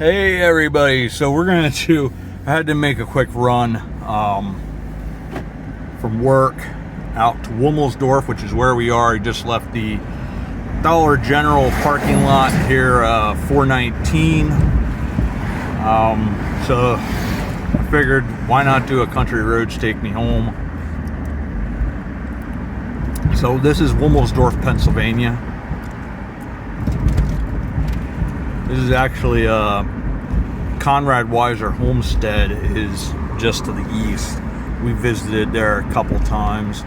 Hey everybody, so I had to make a quick run from work out to Womelsdorf, which is where we are. I just left the Dollar General parking lot here, 419. So I figured, why not do a country roads take me home? So this is Womelsdorf, Pennsylvania. This is actually Conrad Weiser homestead is just to the east. We visited there a couple times,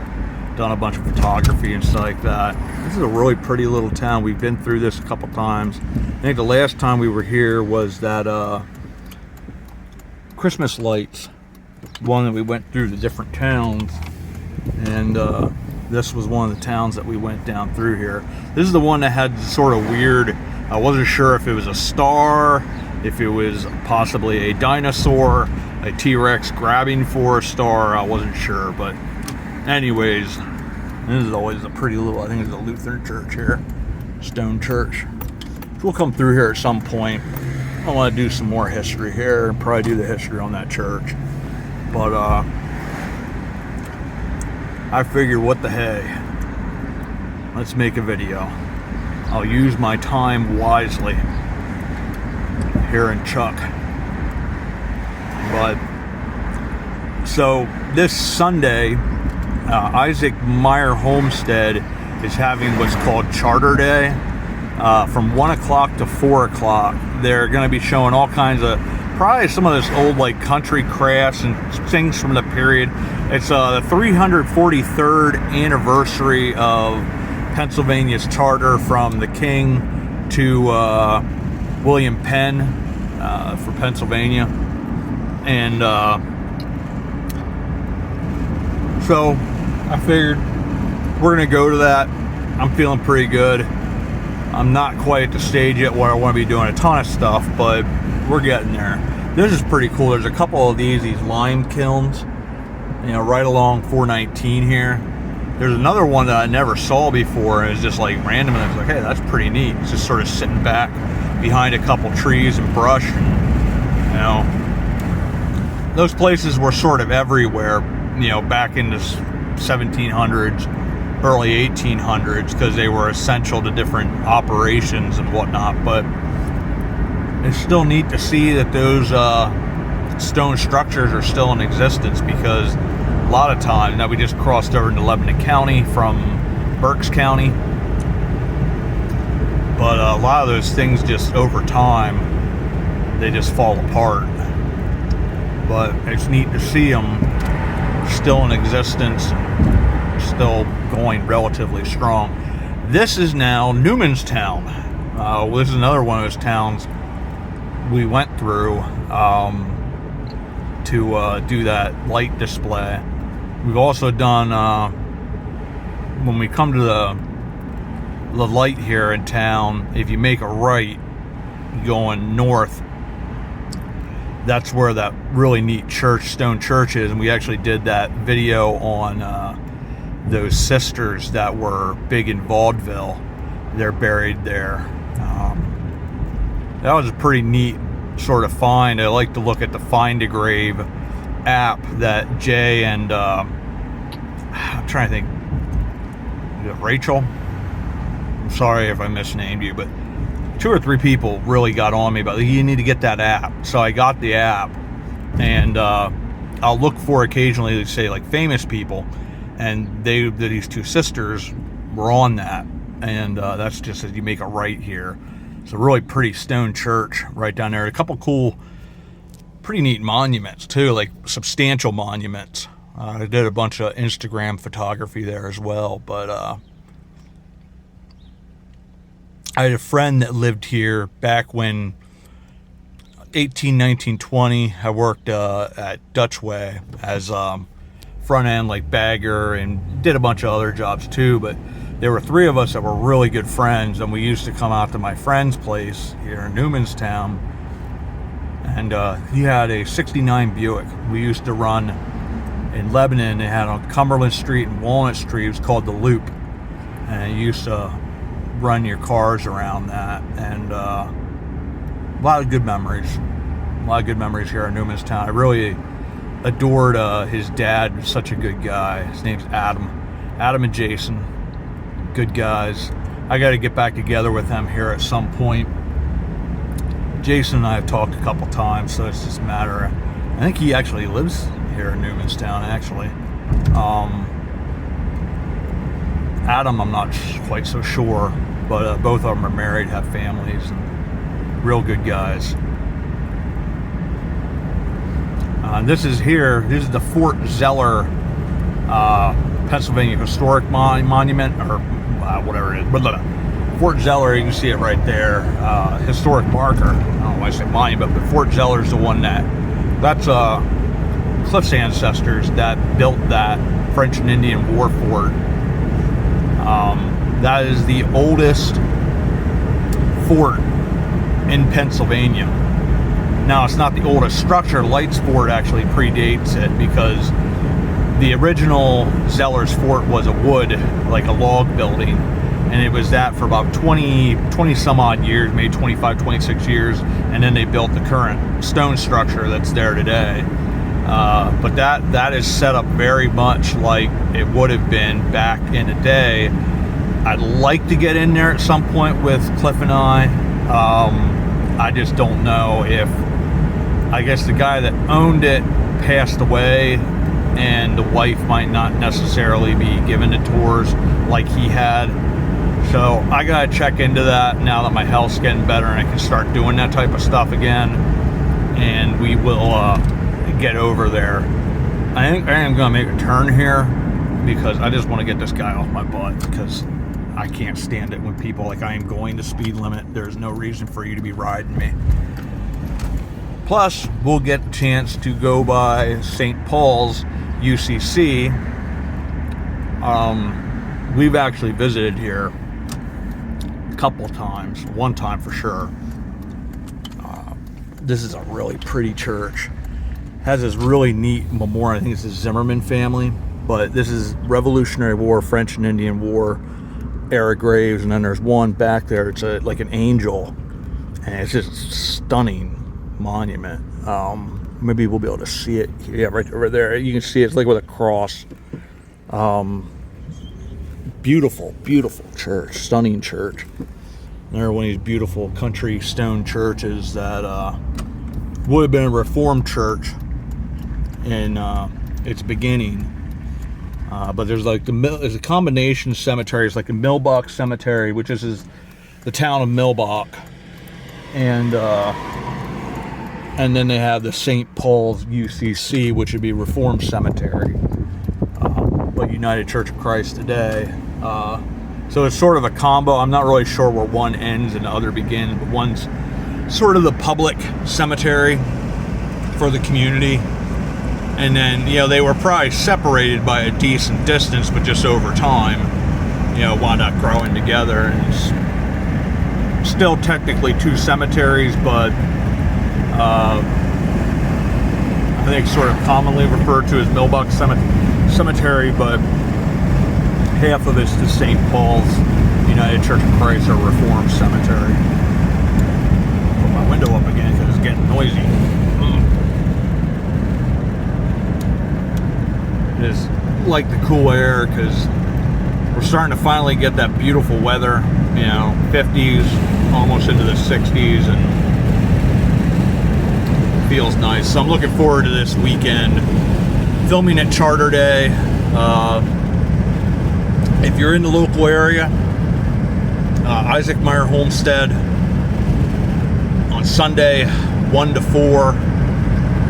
done a bunch of photography and stuff like that. This is a really pretty little town. We've been through this a couple times. I think the last time we were here was that Christmas lights one that we went through the different towns, and this was one of the towns that we went down through here. This is the one that had sort of weird, I wasn't sure if it was a star, if it was possibly a dinosaur, a T-Rex grabbing for a star. I wasn't sure, but anyways, this is always a pretty little, I think it's a Lutheran church here, stone church. So we'll come through here at some point. I want to do some more history here and probably do the history on that church. But I figured, what the hey, let's make a video. I'll use my time wisely here in Chuck. But so this Sunday, Isaac Meyer Homestead is having what's called Charter Day. From 1 o'clock to 4 o'clock, they're going to be showing all kinds of, probably some of this old like country crafts and things from the period. It's the 343rd anniversary of Pennsylvania's charter from the King to William Penn for Pennsylvania. And so I figured we're going to go to that. I'm feeling pretty good. I'm not quite at the stage yet where I want to be doing a ton of stuff, but we're getting there. This is pretty cool. There's a couple of these lime kilns, right along 419 here. There's another one that I never saw before, and it's just like random, and I was like, hey, that's pretty neat. It's just sort of sitting back behind a couple trees and brush. Those places were sort of everywhere, back in the 1700s, early 1800s, because they were essential to different operations and whatnot. But it's still neat to see that those stone structures are still in existence, because a lot of times, now we just crossed over into Lebanon County from Berks County, but a lot of those things just over time, they just fall apart. But it's neat to see them still in existence, still going relatively strong. This is now Newmanstown. This is another one of those towns we went through to do that light display. We've also done, when we come to the light here in town, if you make a right going north, that's where that really neat stone church is. And we actually did that video on those sisters that were big in Vaudeville. They're buried there. That was a pretty neat sort of find. I like to look at the Find a Grave app that Jay and I'm trying to think, is it Rachel? I'm sorry if I misnamed you, but 2 or 3 people really got on me about, you need to get that app. So I got the app, and I'll look for occasionally, they say like famous people, and these 2 sisters were on that. And that's just as you make a right here. It's a really pretty stone church right down there. A couple cool, pretty neat monuments too, like substantial monuments. I did a bunch of Instagram photography there as well, but I had a friend that lived here back when 18, 19, 20. I worked at Dutchway as front end, like bagger, and did a bunch of other jobs too. But there were 3 of us that were really good friends, and we used to come out to my friend's place here in Newmanstown. And he had a 69 Buick. We used to run in Lebanon. They had on Cumberland Street and Walnut Street. It was called the Loop, and you used to run your cars around that. And lot of good memories. A lot of good memories here in Newmanstown. I really adored his dad. Such a good guy. His name's Adam. Adam and Jason. Good guys. I got to get back together with them here at some point. Jason and I have talked a couple times, so it's just a matter of, I think he actually lives here in Newmanstown, actually. Adam, I'm not quite so sure, but both of them are married, have families, and real good guys. This is the Fort Zeller, Pennsylvania Historic Monument, or whatever it is. Fort Zeller, you can see it right there. Historic marker. I don't know why I say monument, but Fort Zeller is the one that's Cliff's ancestors that built that French and Indian War fort. That is the oldest fort in Pennsylvania. Now, it's not the oldest structure. Light's Fort actually predates it, because the original Zeller's Fort was a wood, like a log building, and it was that for about 20 some odd years, maybe 25, 26 years, and then they built the current stone structure that's there today. But that is set up very much like it would have been back in the day. I'd like to get in there at some point with Cliff and I. I just don't know if, I guess the guy that owned it passed away, and the wife might not necessarily be given the tours like he had. So I gotta check into that now that my health's getting better and I can start doing that type of stuff again. And we will get over there. I think I am gonna make a turn here because I just want to get this guy off my butt, because I can't stand it when people like, I am going the speed limit. There's no reason for you to be riding me. Plus, we'll get the chance to go by St. Paul's UCC. We've actually visited here a couple times. One time for sure. This is a really pretty church. Has this really neat memorial. I think it's the Zimmerman family, but this is Revolutionary War, French and Indian War era graves, and then there's one back there. It's like an angel, and it's just stunning monument. Maybe we'll be able to see it. Yeah, right over there. You can see it's like with a cross. Beautiful, beautiful church. Stunning church. They're one of these beautiful country stone churches that would have been a Reformed church in its beginning. But there's like there's a combination cemetery. It's like the Milbach Cemetery, which is the town of Milbach, and then they have the St. Paul's UCC, which would be Reformed Cemetery, but United Church of Christ today. So it's sort of a combo. I'm not really sure where one ends and the other begins, but one's sort of the public cemetery for the community. And then, they were probably separated by a decent distance, but just over time, wound up growing together. And it's still technically two cemeteries, but I think sort of commonly referred to as Milbach Cemetery, but half of it's the St. Paul's United Church of Christ or Reformed Cemetery. Put my window up again because it's getting noisy. Is like the cool air, because we're starting to finally get that beautiful weather, 50s almost into the 60s, and it feels nice. So I'm looking forward to this weekend filming at Charter Day. If you're in the local area, Isaac Meyer Homestead on Sunday 1 to 4,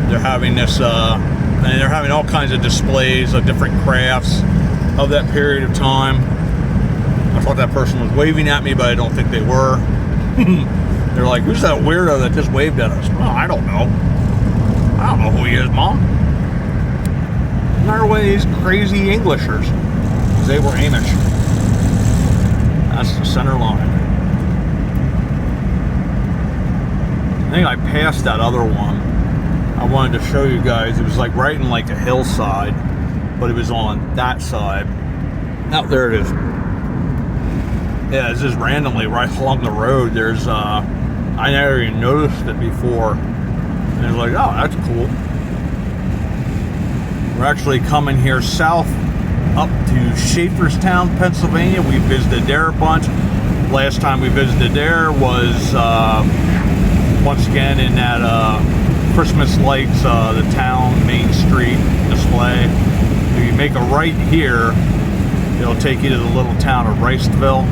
they're having this and they're having all kinds of displays of different crafts of that period of time. I thought that person was waving at me, but I don't think they were. They're like, who's that weirdo that just waved at us? Well, I don't know. I don't know who he is, Mom. Another one of these crazy Englishers. They were Amish. That's the center line. I think I passed that other one. I wanted to show you guys. It was like right in like a hillside, but it was on that side. Now there it is. Yeah, it's just randomly right along the road. There's I never even noticed it before. And it's like, oh, that's cool. We're actually coming here south up to Schaeferstown, Pennsylvania. We visited there a bunch. Last time we visited there was once again in that Christmas lights, the town Main Street display. If you make a right here, it'll take you to the little town of Riceville,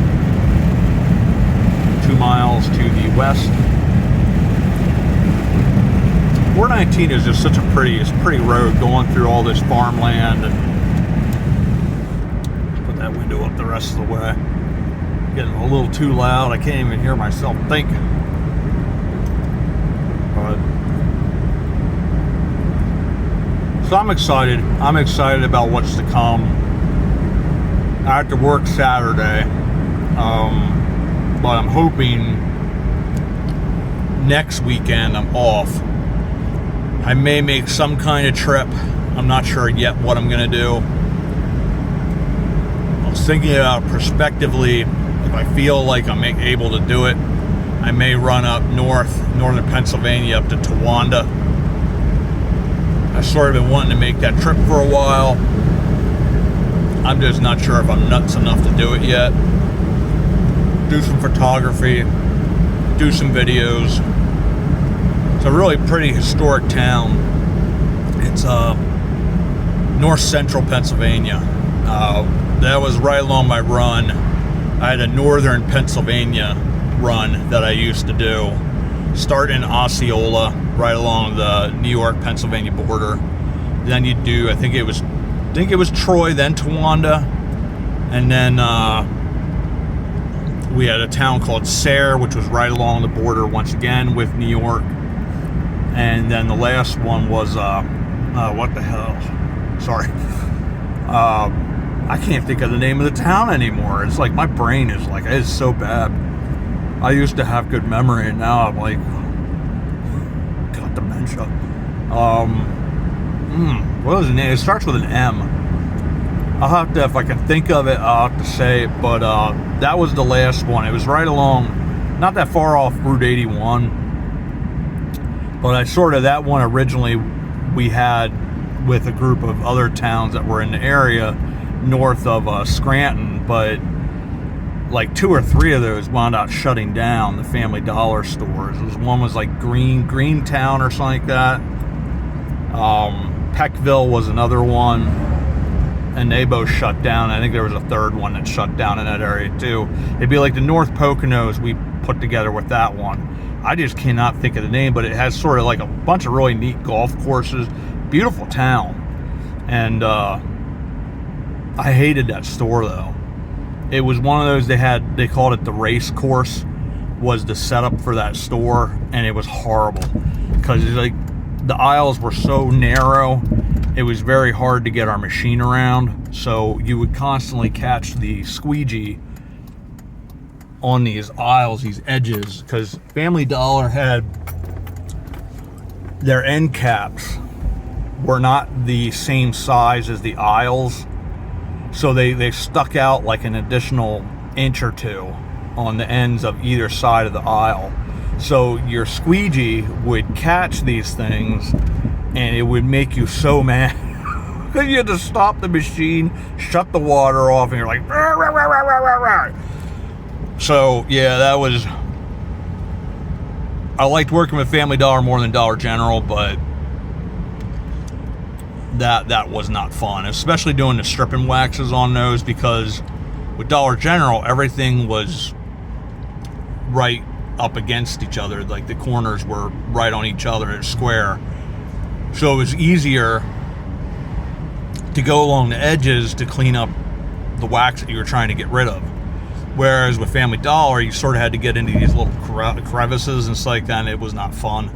2 miles to the west. 419 is just such a pretty road going through all this farmland. And put that window up the rest of the way. Getting a little too loud. I can't even hear myself think. But so I'm excited. I'm excited about what's to come. I have to work Saturday, but I'm hoping next weekend I'm off. I may make some kind of trip. I'm not sure yet what I'm going to do. I was thinking about prospectively, if I feel like I'm able to do it, I may run up northern Pennsylvania up to Towanda. I've sort of been wanting to make that trip for a while. I'm just not sure if I'm nuts enough to do it yet. Do some photography, do some videos. It's a really pretty historic town. It's north central Pennsylvania. That was right along my run. I had a northern Pennsylvania run that I used to do. Start in Osceola, right along the New York-Pennsylvania border. Then you do, I think it was Troy, then Towanda, and then we had a town called Zeller, which was right along the border once again with New York. And then the last one was what the hell? Sorry, I can't think of the name of the town anymore. It's like my brain is like, it's so bad. I used to have good memory, and now I'm like, got dementia. What was the name? It starts with an M. I'll have to, if I can think of it, I'll have to say it. But that was the last one. It was right along, not that far off Route 81. But that one originally we had with a group of other towns that were in the area north of Scranton. But like 2 or 3 of those wound up shutting down, the Family Dollar stores. One was like Greentown or something like that. Peckville was another one, and they both shut down. I think there was a third one that shut down in that area too. It'd be like the North Poconos we put together with that one. I just cannot think of the name, but it has sort of like a bunch of really neat golf courses. Beautiful town. And I hated that store though. It was one of those, they called it the race course, was the setup for that store, and it was horrible. Because like the aisles were so narrow, it was very hard to get our machine around. So you would constantly catch the squeegee on these aisles, these edges, because Family Dollar had their end caps were not the same size as the aisles, so they stuck out like an additional inch or 2 on the ends of either side of the aisle. So your squeegee would catch these things, and it would make you so mad because you had to stop the machine, shut the water off, and you're like, rah, rah, rah, rah, rah, rah. So yeah, that was, I liked working with Family Dollar more than Dollar General, but that was not fun, especially doing the strip and waxes on those, because with Dollar General everything was right up against each other, like the corners were right on each other, it's square, so it was easier to go along the edges to clean up the wax that you were trying to get rid of. Whereas with Family Dollar, you sort of had to get into these little crevices and stuff like that, and it was not fun.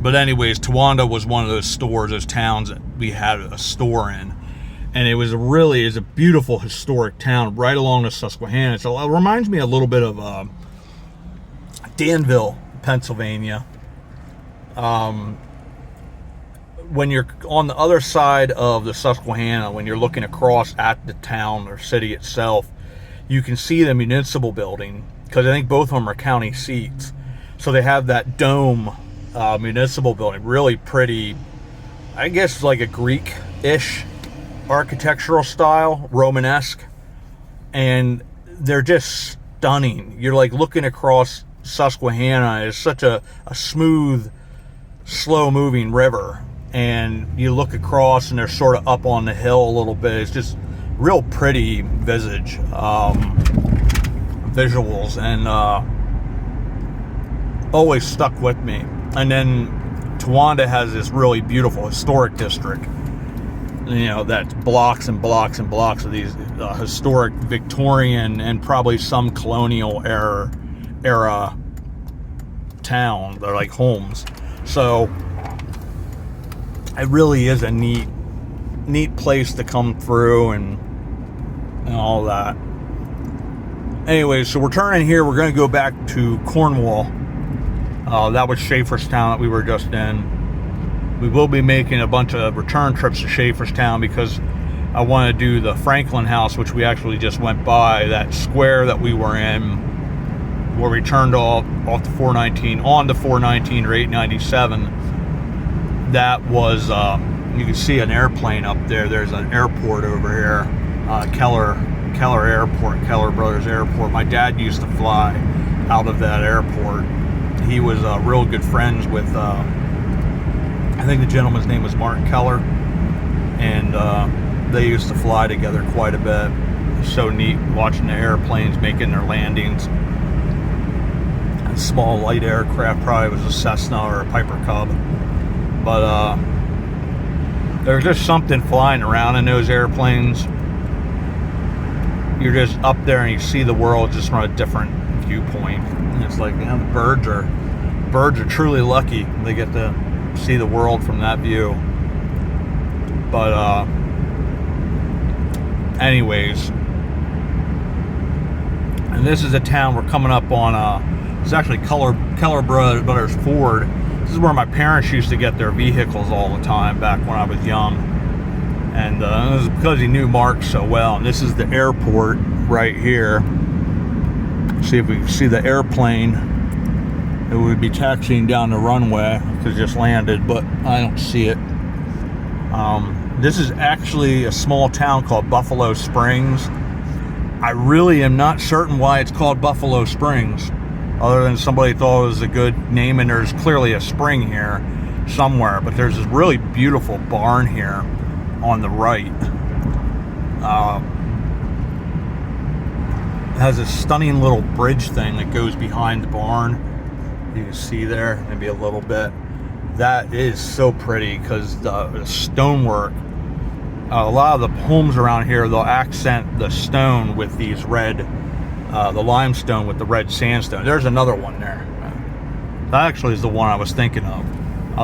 But anyways, Towanda was one of those stores, those towns that we had a store in. And it was a beautiful historic town right along the Susquehanna. So it reminds me a little bit of Annville, Pennsylvania. When you're on the other side of the Susquehanna, when you're looking across at the town or city itself, you can see the municipal building, because I think both of them are county seats. So they have that dome municipal building, really pretty. I guess like a Greek-ish architectural style, Romanesque, and they're just stunning. You're like looking across Susquehanna. It's such a smooth, slow-moving river, and you look across and they're sort of up on the hill a little bit. It's just real pretty visuals, and always stuck with me. And then Towanda has this really beautiful historic district, you know, that's blocks and blocks and blocks of these historic Victorian and probably some colonial era town. They're like homes. So it really is a neat place to come through and all that. Anyway, so we're turning here. We're going to go back to Cornwall. That was Schaeferstown that we were just in. We will be making a bunch of return trips to Schaeferstown because I want to do the Franklin House, which we actually just went by, that square that we were in, where we turned off the 419 on the 419 or 897. That was, you can see an airplane up there. There's an airport over here, Keller Airport, Keller Brothers Airport. My dad used to fly out of that airport. He was real good friends with, I think the gentleman's name was Mark Keller, and they used to fly together quite a bit. So neat watching the airplanes making their landings. A small light aircraft, probably was a Cessna or a Piper Cub, but there's just something flying around in those airplanes. You're just up there and you see the world just from a different viewpoint. And it's like, you know, the birds are truly lucky. They get to see the world from that view. But anyways, and this is a town we're coming up on. It's actually Keller Brothers Ford. This is where my parents used to get their vehicles all the time back when I was young, and it was because he knew Mark so well. And this is the airport right here. See if we can see the airplane. It would be taxiing down the runway because it just landed, but I don't see it. This is actually a small town called Buffalo Springs. I really am not certain why it's called Buffalo Springs, other than somebody thought it was a good name, and there's clearly a spring here somewhere. But there's this really beautiful barn here on the right. It has a stunning little bridge thing that goes behind the barn. You can see there, maybe a little bit. That is so pretty because the stonework. A lot of the homes around here, they'll accent the stone with these red, the limestone with the red sandstone. There's another one there. That actually is the one I was thinking of.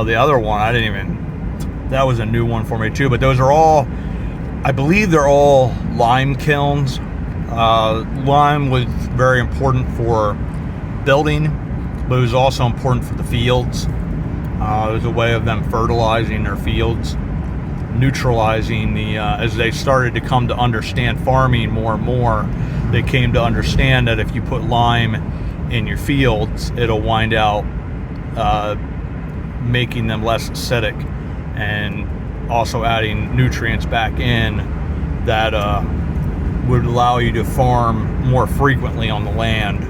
The other one, that was a new one for me too. But those are all, I believe they're all lime kilns. Lime was very important for building, but it was also important for the fields. It was a way of them fertilizing their fields, neutralizing the, as they started to come to understand farming more and more, they came to understand that if you put lime in your fields, it'll wind out making them less acidic, and also adding nutrients back in that would allow you to farm more frequently on the land,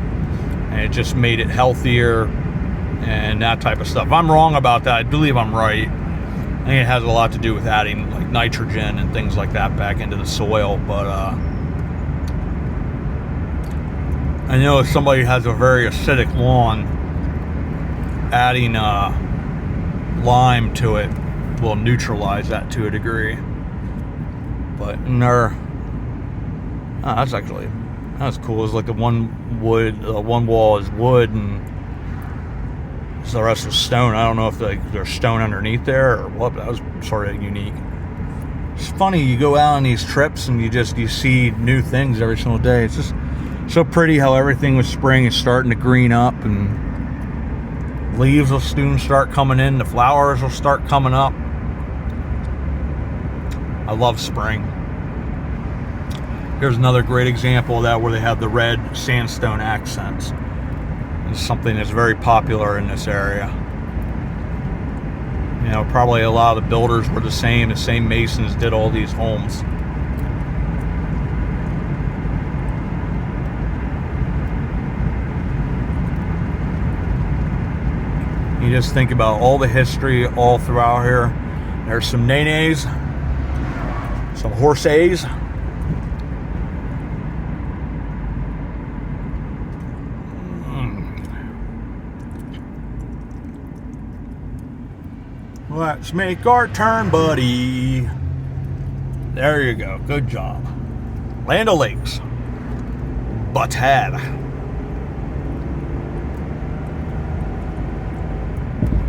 and it just made it healthier and that type of stuff. If I'm wrong about that, I believe I'm right. I think it has a lot to do with adding like nitrogen and things like that back into the soil. But I know if somebody has a very acidic lawn, adding lime to it will neutralize that to a degree. But that's cool. It's like one wall is wood and so the rest is stone. I don't know if there's stone underneath there or what, but that was sort of unique. It's funny, you go out on these trips and you see new things every single day. It's just so pretty how everything with spring is starting to green up, and leaves will soon start coming in, the flowers will start coming up. I love spring. Here's another great example of that where they have the red sandstone accents. It's something that's very popular in this area. You know, probably a lot of the builders were the same masons did all these homes. You just think about all the history all throughout here. There's some nays, some horses. Let's make our turn, buddy. There you go. Good job. Land O'Lakes. Butthead.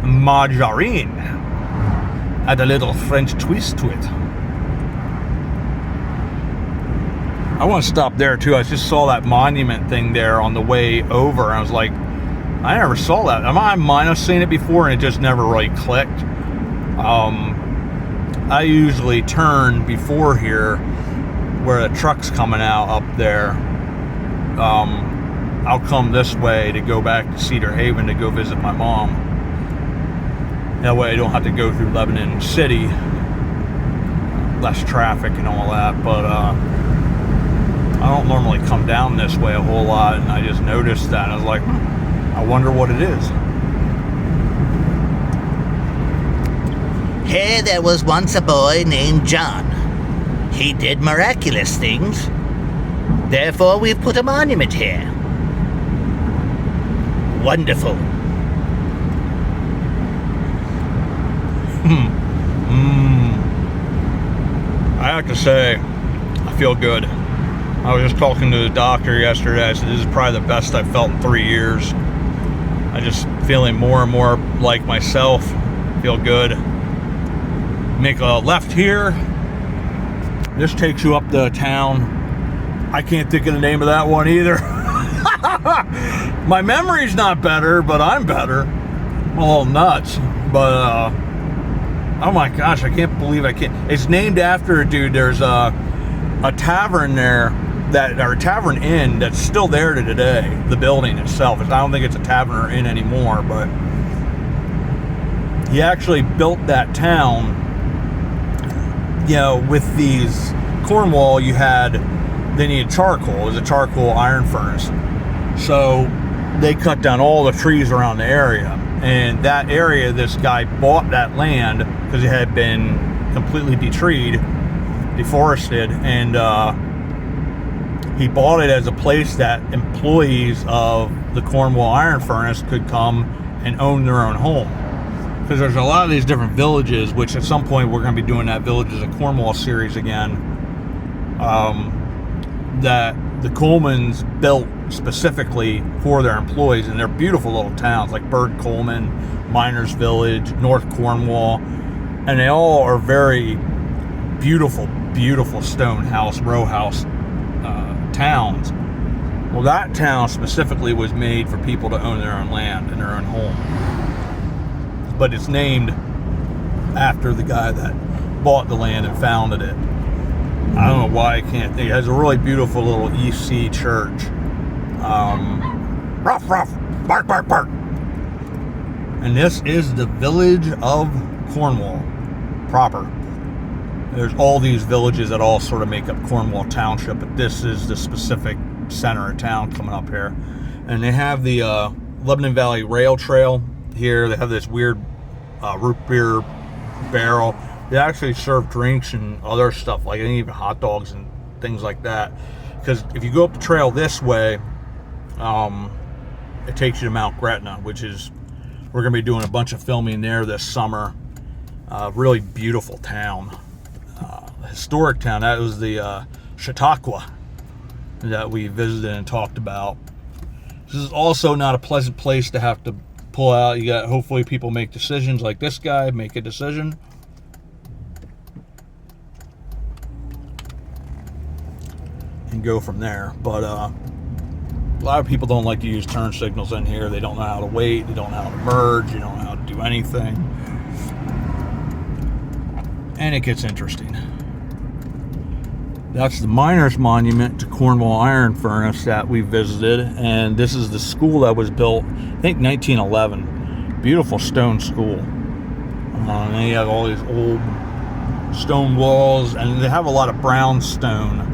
Margarine. Add a little French twist to it. I want to stop there too. I just saw that monument thing there on the way over. I was like, I never saw that. I might have seen it before and it just never really clicked. I usually turn before here where the truck's coming out up there. I'll come this way to go back to Cedar Haven to go visit my mom. That way I don't have to go through Lebanon City. Less traffic and all that, but I don't normally come down this way a whole lot, and I just noticed that. I was like, I wonder what it is. Here there was once a boy named John. He did miraculous things. Therefore, we've put a monument here. Wonderful. I have to say, I feel good. I was just talking to the doctor yesterday. I said, this is probably the best I've felt in 3 years. I just feeling more and more like myself. Feel good. Make a left here. This takes you up the town. I can't think of the name of that one either. My memory's not better, but I'm better. I'm a little nuts, but oh my gosh, I can't believe I can't. It's named after a dude. There's a tavern there, or a tavern inn that's still there to today. The building itself. I don't think it's a tavern or inn anymore, but he actually built that town. You know, with these Cornwall, they needed charcoal. It was a charcoal iron furnace. So they cut down all the trees around the area. And that area, this guy bought that land because it had been completely deforested. And he bought it as a place that employees of the Cornwall iron furnace could come and own their own home. Because there's a lot of these different villages, which at some point we're going to be doing that Villages of Cornwall series again, that the Colemans built specifically for their employees, and they're beautiful little towns like Bird Coleman, Miners Village, North Cornwall, and they all are very beautiful, beautiful stone house, row house towns. Well, that town specifically was made for people to own their own land and their own home. But it's named after the guy that bought the land and founded it. I don't know why I can't think. It has a really beautiful little EC church. Ruff, ruff, bark, bark, bark. And this is the village of Cornwall proper. There's all these villages that all sort of make up Cornwall Township, but this is the specific center of town coming up here. And they have the Lebanon Valley Rail Trail here. They have this weird root beer barrel. They actually serve drinks and other stuff, like even hot dogs and things like that. Because if you go up the trail this way, it takes you to Mount Gretna, which is, we're going to be doing a bunch of filming there this summer. Really beautiful town. Historic town. That was the Chautauqua that we visited and talked about. This is also not a pleasant place to have to pull out. You got, hopefully people make decisions like this guy, make a decision. And go from there. But a lot of people don't like to use turn signals in here. They don't know how to wait. They don't know how to merge. They don't know how to do anything. And it gets interesting. That's the miners' monument to Cornwall Iron Furnace that we visited, and this is the school that was built, I think, 1911. Beautiful stone school. And they have all these old stone walls, and they have a lot of brownstone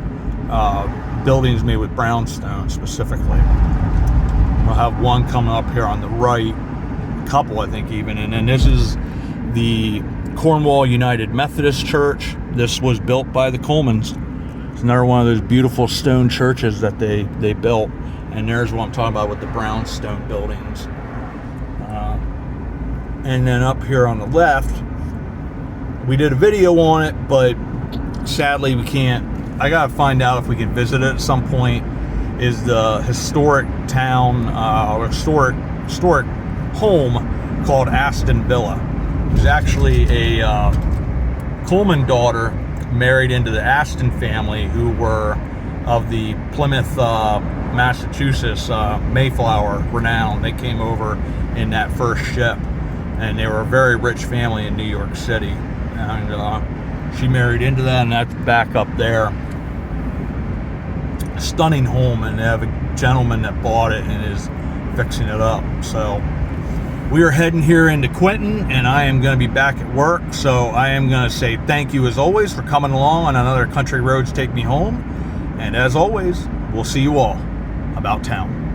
buildings made with brownstone specifically. We'll have one coming up here on the right, a couple I think even, and then this is the Cornwall United Methodist Church. This was built by the Colemans. It's another one of those beautiful stone churches that they built, and there's what I'm talking about with the brownstone buildings. And then up here on the left, we did a video on it, but sadly we can't. I gotta find out if we can visit it at some point. Is the historic town, or historic home called Annville. It was actually a Coleman daughter married into the Aston family, who were of the Plymouth, Massachusetts Mayflower renown. They came over in that first ship, and they were a very rich family in New York City. And she married into that, and that's back up there. A stunning home, and they have a gentleman that bought it and is fixing it up. So we are heading here into Quinton, and I am going to be back at work. So I am going to say thank you as always for coming along on another Country Roads Take Me Home. And as always, we'll see you all about town.